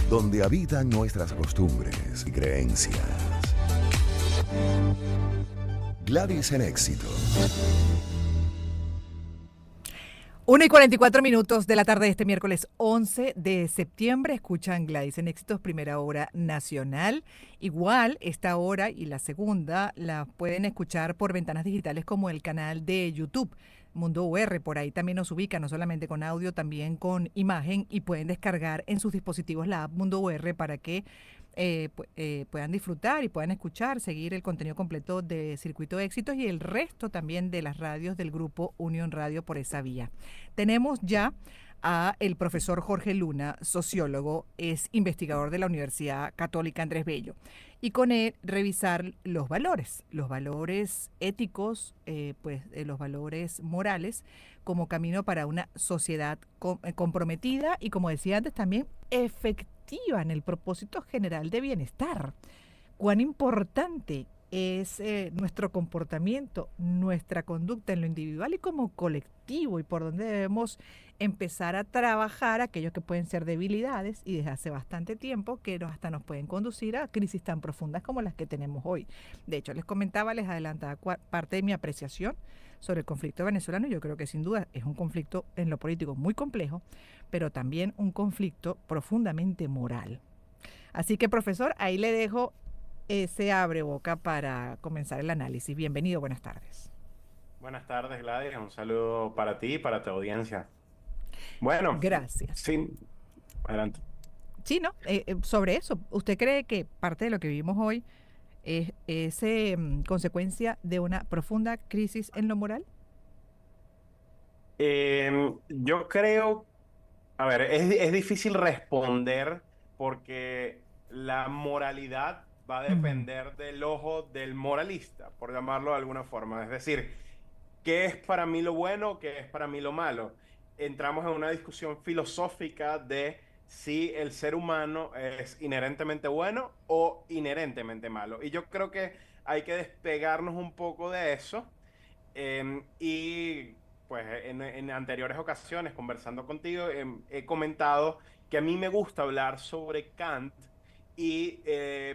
donde habitan nuestras costumbres y creencias. Gladys en Éxitos. 1:44 de la tarde de este miércoles 11 de septiembre. Escuchan Gladys en Éxitos, primera hora nacional. Igual, esta hora y la segunda la pueden escuchar por ventanas digitales como el canal de YouTube, Mundo UR. Por ahí también nos ubica, no solamente con audio, también con imagen. Y pueden descargar en sus dispositivos la app Mundo UR para que puedan disfrutar y puedan escuchar, seguir el contenido completo de Circuito de Éxitos y el resto también de las radios del grupo Unión Radio por esa vía. Tenemos ya a el profesor Jorge Luna, sociólogo, es investigador de la Universidad Católica Andrés Bello, y con él revisar los valores éticos, los valores morales como camino para una sociedad comprometida y, como decía antes, también efectiva en el propósito general de bienestar. Cuán importante es nuestro comportamiento, nuestra conducta en lo individual y como colectivo, y por dónde debemos empezar a trabajar aquellos que pueden ser debilidades y desde hace bastante tiempo que hasta nos pueden conducir a crisis tan profundas como las que tenemos hoy. De hecho, les comentaba, les adelantaba parte de mi apreciación sobre el conflicto venezolano. Yo creo que sin duda es un conflicto en lo político muy complejo, pero también un conflicto profundamente moral. Así que, profesor, ahí le dejo ese abre boca para comenzar el análisis. Bienvenido, buenas tardes. Buenas tardes, Gladys. Un saludo para ti y para tu audiencia. Bueno, Gracias. sí, adelante. Sí, ¿no? Sobre eso, ¿usted cree que parte de lo que vivimos hoy es consecuencia de una profunda crisis en lo moral? Yo creo, a ver, es difícil responder porque la moralidad va a Ujú. depender del ojo del moralista, por llamarlo de alguna forma. Es decir, ¿qué es para mí lo bueno? ¿Qué es para mí lo malo? Entramos en una discusión filosófica de si el ser humano es inherentemente bueno o inherentemente malo. Y yo creo que hay que despegarnos un poco de eso. Y pues en anteriores ocasiones, conversando contigo, he comentado que a mí me gusta hablar sobre Kant y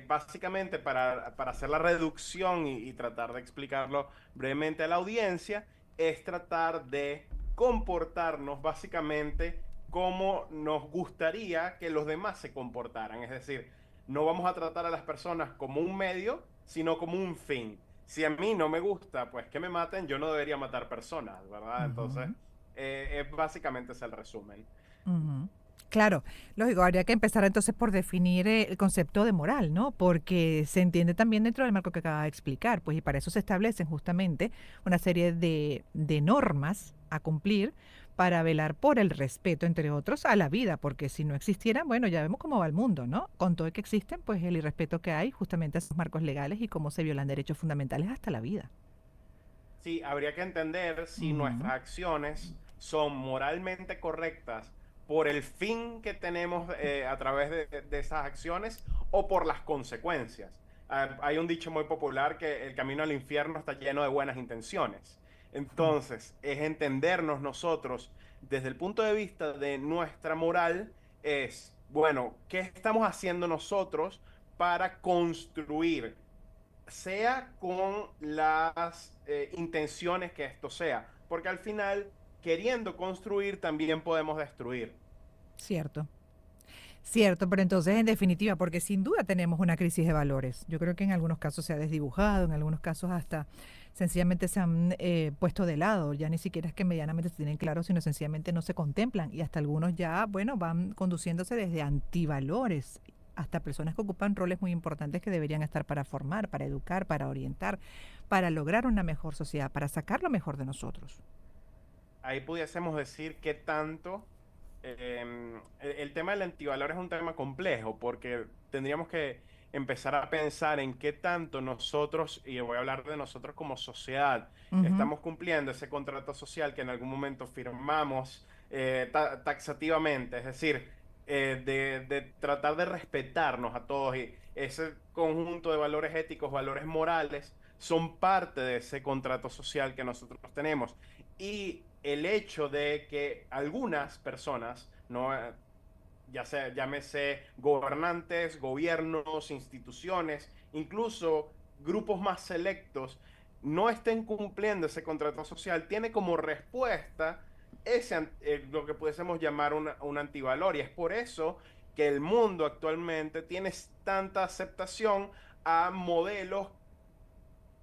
básicamente para hacer la reducción y tratar de explicarlo brevemente a la audiencia, es tratar de comportarnos básicamente como nos gustaría que los demás se comportaran. Es decir, no vamos a tratar a las personas como un medio, sino como un fin. Si a mí no me gusta, pues que me maten, yo no debería matar personas, ¿verdad? Entonces, Ujú. básicamente es el resumen. Ujú. Claro, lógico, habría que empezar entonces por definir el concepto de moral, ¿no? Porque se entiende también dentro del marco que acaba de explicar, pues, y para eso se establecen justamente una serie de normas a cumplir para velar por el respeto, entre otros, a la vida, porque si no existieran, bueno, ya vemos cómo va el mundo, ¿no? Con todo que existen, pues el irrespeto que hay justamente a esos marcos legales y cómo se violan derechos fundamentales hasta la vida. Sí, habría que entender si Ujú. nuestras acciones son moralmente correctas por el fin que tenemos a través de esas acciones o por las consecuencias. Hay un dicho muy popular que el camino al infierno está lleno de buenas intenciones. Entonces, es entendernos nosotros desde el punto de vista de nuestra moral, es, bueno, ¿qué estamos haciendo nosotros para construir? Sea con las intenciones que esto sea, porque al final, queriendo construir, también podemos destruir. Cierto. Cierto, pero entonces en definitiva, porque sin duda tenemos una crisis de valores. Yo creo que en algunos casos se ha desdibujado, en algunos casos hasta sencillamente se han puesto de lado. Ya ni siquiera es que medianamente se tienen claros, sino sencillamente no se contemplan. Y hasta algunos ya, bueno, van conduciéndose desde antivalores hasta personas que ocupan roles muy importantes que deberían estar para formar, para educar, para orientar, para lograr una mejor sociedad, para sacar lo mejor de nosotros. Ahí pudiésemos decir que tanto el tema del antivalor es un tema complejo porque tendríamos que empezar a pensar en qué tanto nosotros, y voy a hablar de nosotros como sociedad, Ujú. estamos cumpliendo ese contrato social que en algún momento firmamos taxativamente, es decir, de tratar de respetarnos a todos y ese conjunto de valores éticos, valores morales, son parte de ese contrato social que nosotros tenemos. Y el hecho de que algunas personas, no, ya sea, llámese gobernantes, gobiernos, instituciones, incluso grupos más selectos, no estén cumpliendo ese contrato social, tiene como respuesta lo que pudiésemos llamar un antivalor. Y es por eso que el mundo actualmente tiene tanta aceptación a modelos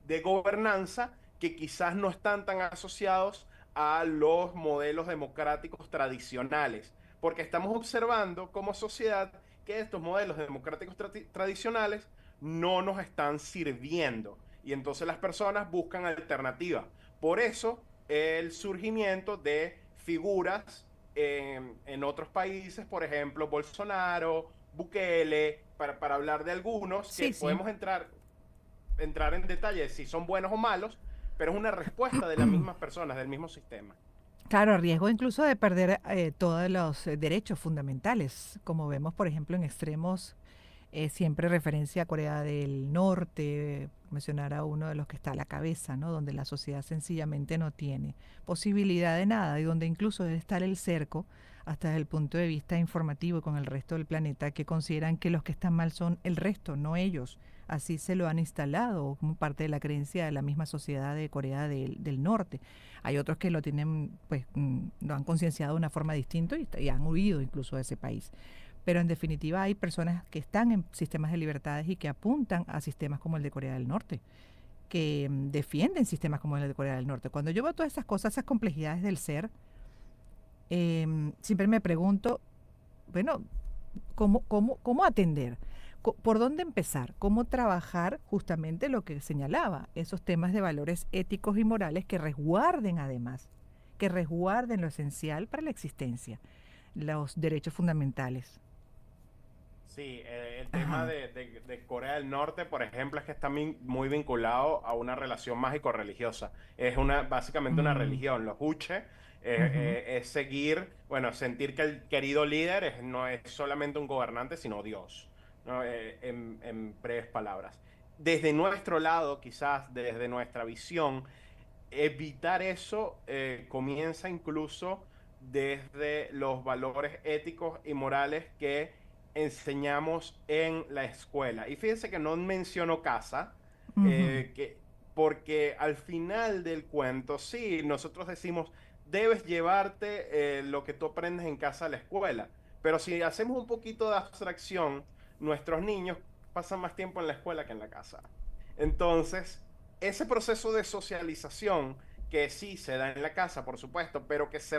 de gobernanza que quizás no están tan asociados a los modelos democráticos tradicionales, porque estamos observando como sociedad que estos modelos democráticos tradicionales no nos están sirviendo y entonces las personas buscan alternativas. Por eso el surgimiento de figuras en otros países, por ejemplo, Bolsonaro, Bukele, para hablar de algunos, que Sí, sí. podemos entrar en detalle si son buenos o malos, pero es una respuesta de las mismas personas, del mismo sistema. Claro, a riesgo incluso de perder todos los derechos fundamentales, como vemos, por ejemplo, en extremos, siempre referencia a Corea del Norte, mencionar a uno de los que está a la cabeza, ¿no? Donde la sociedad sencillamente no tiene posibilidad de nada y donde incluso debe estar el cerco hasta desde el punto de vista informativo con el resto del planeta, que consideran que los que están mal son el resto, no ellos. Así se lo han instalado como parte de la creencia de la misma sociedad de Corea del Norte. Hay otros que lo tienen, pues, lo han concienciado de una forma distinta y han huido incluso de ese país. Pero en definitiva hay personas que están en sistemas de libertades y que apuntan a sistemas como el de Corea del Norte, que defienden sistemas como el de Corea del Norte. Cuando yo veo todas esas cosas, esas complejidades del ser, siempre me pregunto, bueno, ¿cómo atender? ¿Por dónde empezar? ¿Cómo trabajar justamente lo que señalaba? Esos temas de valores éticos y morales que resguarden además, que resguarden lo esencial para la existencia, los derechos fundamentales. Sí, el tema Ajá. de Corea del Norte, por ejemplo, es que está muy vinculado a una relación mágico-religiosa. Es básicamente una Mm, religión. Los Juche ujú. es seguir, bueno, sentir que el querido líder no es solamente un gobernante, sino Dios, ¿no? En breves palabras. Desde nuestro lado, quizás desde nuestra visión, evitar eso comienza incluso desde los valores éticos y morales que enseñamos en la escuela. Y fíjense que no menciono casa, Ujú. porque al final del cuento, sí, nosotros decimos, debes llevarte lo que tú aprendes en casa a la escuela. Pero si hacemos un poquito de abstracción, nuestros niños pasan más tiempo en la escuela que en la casa. Entonces, ese proceso de socialización que sí se da en la casa, por supuesto, pero que se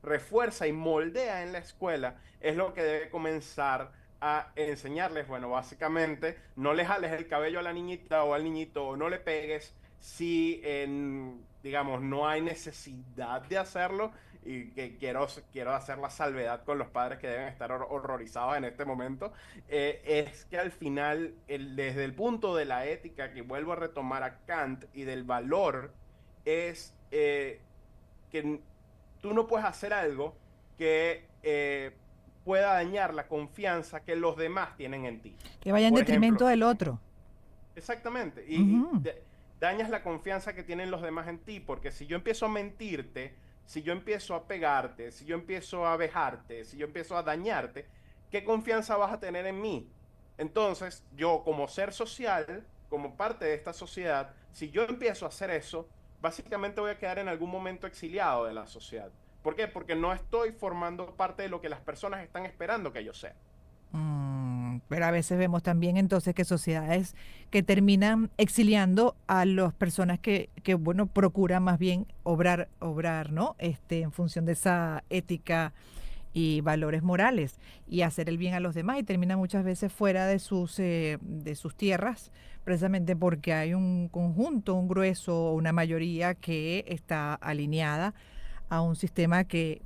refuerza y moldea en la escuela, es lo que debe comenzar a enseñarles. Bueno, básicamente, no le jales el cabello a la niñita o al niñito, o no le pegues si, digamos, no hay necesidad de hacerlo. Y que quiero hacer la salvedad con los padres que deben estar horrorizados en este momento, es que al final, desde el punto de la ética, que vuelvo a retomar a Kant, y del valor, es que tú no puedes hacer algo que pueda dañar la confianza que los demás tienen en ti. Que vaya en Por detrimento ejemplo, del otro. exactamente, Ujú. dañas la confianza que tienen los demás en ti, porque si yo empiezo a mentirte, si yo empiezo a pegarte, si yo empiezo a vejarte, si yo empiezo a dañarte, ¿qué confianza vas a tener en mí? Entonces, yo como ser social, como parte de esta sociedad, si yo empiezo a hacer eso, básicamente voy a quedar en algún momento exiliado de la sociedad. ¿Por qué? Porque no estoy formando parte de lo que las personas están esperando que yo sea. Pero a veces vemos también entonces que sociedades que terminan exiliando a las personas que bueno, procuran más bien obrar, ¿no? En función de esa ética y valores morales y hacer el bien a los demás y terminan muchas veces fuera de sus tierras, precisamente porque hay un conjunto, un grueso, una mayoría que está alineada a un sistema que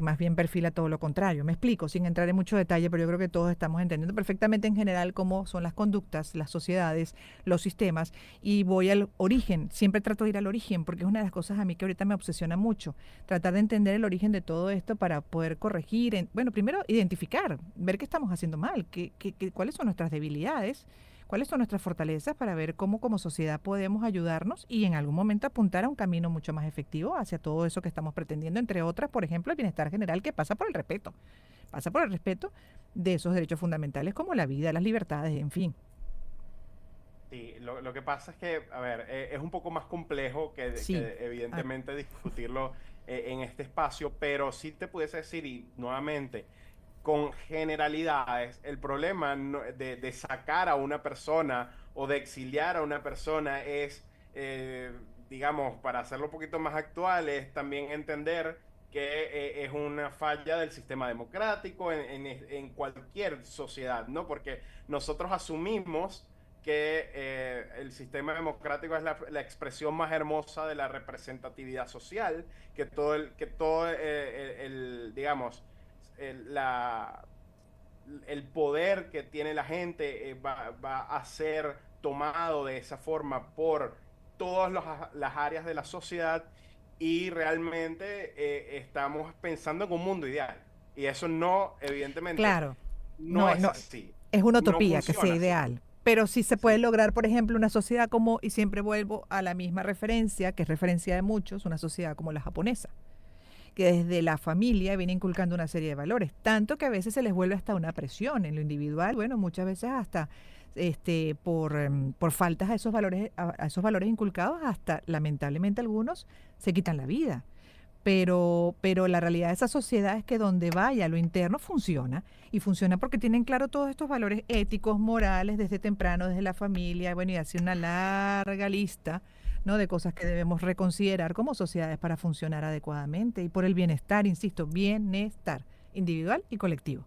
más bien perfila todo lo contrario. Me explico, sin entrar en mucho detalle, pero yo creo que todos estamos entendiendo perfectamente en general cómo son las conductas, las sociedades, los sistemas, y voy al origen. Siempre trato de ir al origen, porque es una de las cosas a mí que ahorita me obsesiona mucho. Tratar de entender el origen de todo esto para poder corregir, bueno, primero identificar, ver qué estamos haciendo mal, cuáles son nuestras debilidades, cuáles son nuestras fortalezas para ver cómo como sociedad podemos ayudarnos y en algún momento apuntar a un camino mucho más efectivo hacia todo eso que estamos pretendiendo, entre otras, por ejemplo, el bienestar general que pasa por el respeto. Pasa por el respeto de esos derechos fundamentales como la vida, las libertades, en fin. Sí, lo que pasa es que, a ver, es un poco más complejo Sí. que Ah, evidentemente discutirlo en este espacio, pero sí te pudiese decir, y nuevamente, con generalidades, el problema de sacar a una persona o de exiliar a una persona es, digamos, para hacerlo un poquito más actual, es también entender que es una falla del sistema democrático en cualquier sociedad, ¿no? Porque nosotros asumimos que el sistema democrático es la expresión más hermosa de la representatividad social, digamos, la, el poder que tiene la gente va a ser tomado de esa forma por todas las áreas de la sociedad y realmente estamos pensando en un mundo ideal. Y eso no, evidentemente, claro, no no, es no, así. es una No utopía que sea funciona así. ideal. Pero sí se puede Sí. lograr, por ejemplo, una sociedad como, y siempre vuelvo a la misma referencia, que es referencia de muchos, una sociedad como la japonesa, que desde la familia viene inculcando una serie de valores, tanto que a veces se les vuelve hasta una presión en lo individual, bueno, muchas veces hasta por faltas a esos valores inculcados, hasta lamentablemente algunos se quitan la vida. Pero la realidad de esa sociedad es que donde vaya lo interno funciona, y funciona porque tienen claro todos estos valores éticos, morales, desde temprano, desde la familia, bueno, y así una larga lista, ¿no?, de cosas que debemos reconsiderar como sociedades para funcionar adecuadamente y por el bienestar, insisto, bienestar individual y colectivo.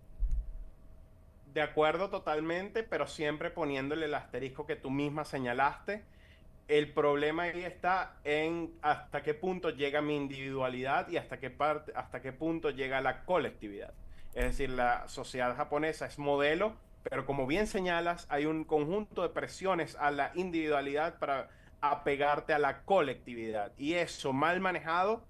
De acuerdo totalmente, pero siempre poniéndole el asterisco que tú misma señalaste. El problema ahí está en hasta qué punto llega mi individualidad y hasta qué punto llega la colectividad. Es decir, la sociedad japonesa es modelo, pero como bien señalas, hay un conjunto de presiones a la individualidad para apegarte a la colectividad. Y eso mal manejado,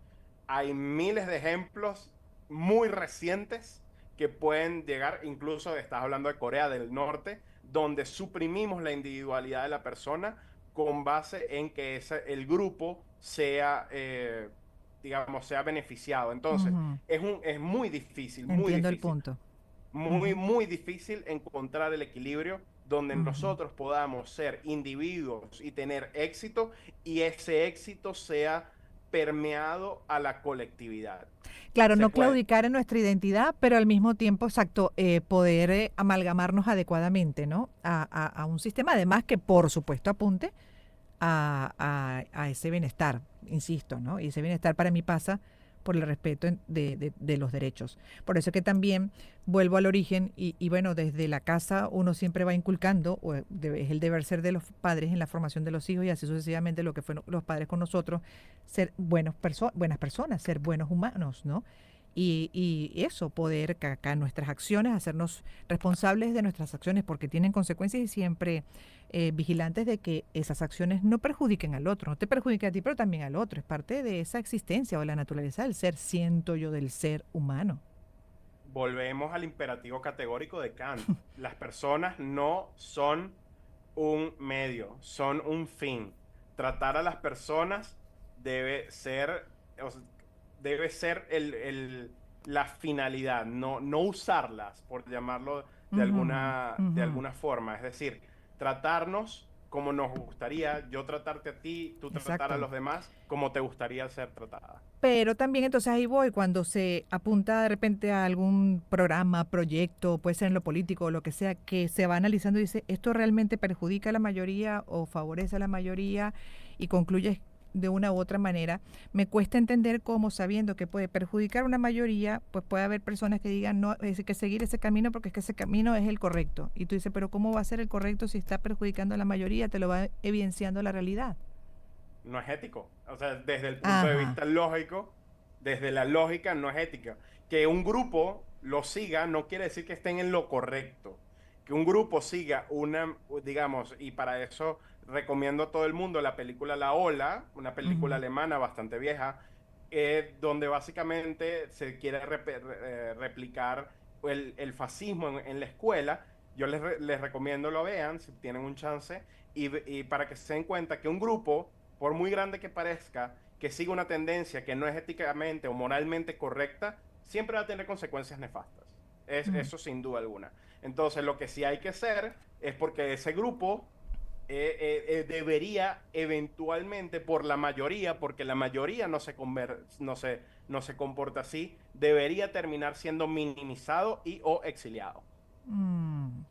hay miles de ejemplos muy recientes que pueden llegar, incluso estás hablando de Corea del Norte, donde suprimimos la individualidad de la persona con base en que el grupo sea, digamos, sea beneficiado. Entonces, Ujú. es muy Entiendo el difícil, punto. muy, Ujú, muy difícil encontrar el equilibrio donde ujú. nosotros podamos ser individuos y tener éxito y ese éxito sea permeado a la colectividad. Claro, Se no puede. claudicar en nuestra identidad, pero al mismo tiempo, exacto, poder amalgamarnos adecuadamente, ¿no? A un sistema, además, que por supuesto apunte a ese bienestar, insisto, ¿no? Y ese bienestar para mí pasa por el respeto de los derechos. Por eso que también vuelvo al origen y bueno, desde la casa uno siempre va inculcando, es el deber ser de los padres en la formación de los hijos y así sucesivamente lo que fueron los padres con nosotros, ser buenas personas, ser buenos humanos, ¿no? Y eso, poder que acá nuestras acciones, hacernos responsables de nuestras acciones porque tienen consecuencias y siempre vigilantes de que esas acciones no perjudiquen al otro, no te perjudiquen a ti, pero también al otro. Es parte de esa existencia o la naturaleza del ser, siento yo, del ser humano. Volvemos al imperativo categórico de Kant. Las personas no son un medio, son un fin. Tratar a las personas debe ser, o sea, debe ser la finalidad, no usarlas, por llamarlo Ujú, de ujú. alguna forma. Es decir, tratarnos como nos gustaría, yo tratarte a ti, tú tratar a Exacto. los demás como te gustaría ser tratada. Pero también entonces ahí voy, cuando se apunta de repente a algún programa, proyecto, puede ser en lo político o lo que sea, que se va analizando y dice, ¿esto realmente perjudica a la mayoría o favorece a la mayoría? Y concluye de una u otra manera. Me cuesta entender cómo, sabiendo que puede perjudicar a una mayoría, pues puede haber personas que digan, no, hay que seguir ese camino porque es que ese camino es el correcto. Y tú dices, pero ¿cómo va a ser el correcto si está perjudicando a la mayoría? Te lo va evidenciando la realidad. No es ético. O sea, desde el punto de Ajá. vista lógico, desde la lógica no es ética. Que un grupo lo siga no quiere decir que estén en lo correcto. Que un grupo siga digamos, y para eso recomiendo a todo el mundo la película La Ola, una película Ujú. alemana bastante vieja, donde básicamente se quiere replicar el fascismo en la escuela. Yo les recomiendo lo vean si tienen un chance y para que se den cuenta que un grupo por muy grande que parezca, que siga una tendencia que no es éticamente o moralmente correcta, siempre va a tener consecuencias nefastas. Eso sin duda alguna. Entonces, lo que sí hay que hacer es porque ese grupo debería eventualmente, por la mayoría, porque la mayoría no se comporta así, debería terminar siendo minimizado y o exiliado.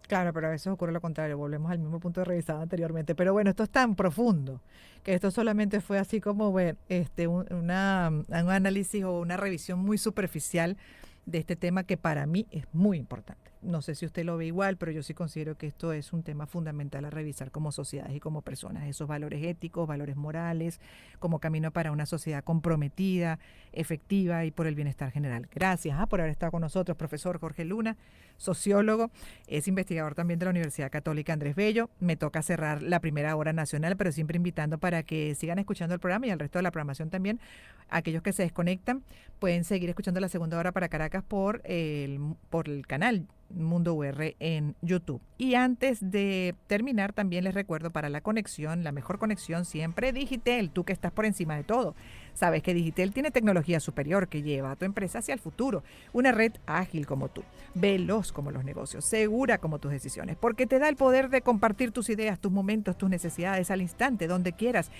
Claro, pero a veces ocurre lo contrario, volvemos al mismo punto revisado anteriormente. Pero bueno, esto es tan profundo que esto solamente fue así como ver un análisis o una revisión muy superficial de este tema que para mí es muy importante. No sé si usted lo ve igual, pero yo sí considero que esto es un tema fundamental a revisar como sociedades y como personas, esos valores éticos, valores morales, como camino para una sociedad comprometida, efectiva y por el bienestar general. Gracias por haber estado con nosotros, profesor Jorge Luna, sociólogo, es investigador también de la Universidad Católica Andrés Bello. Me toca cerrar la primera hora nacional, pero siempre invitando para que sigan escuchando el programa y el resto de la programación también. Aquellos que se desconectan pueden seguir escuchando la segunda hora para Caracas por el canal Mundo UR en YouTube. Y antes de terminar, también les recuerdo para la conexión, la mejor conexión siempre Digitel, tú que estás por encima de todo. Sabes que Digitel tiene tecnología superior que lleva a tu empresa hacia el futuro. Una red ágil como tú, veloz como los negocios, segura como tus decisiones, porque te da el poder de compartir tus ideas, tus momentos, tus necesidades al instante, donde quieras.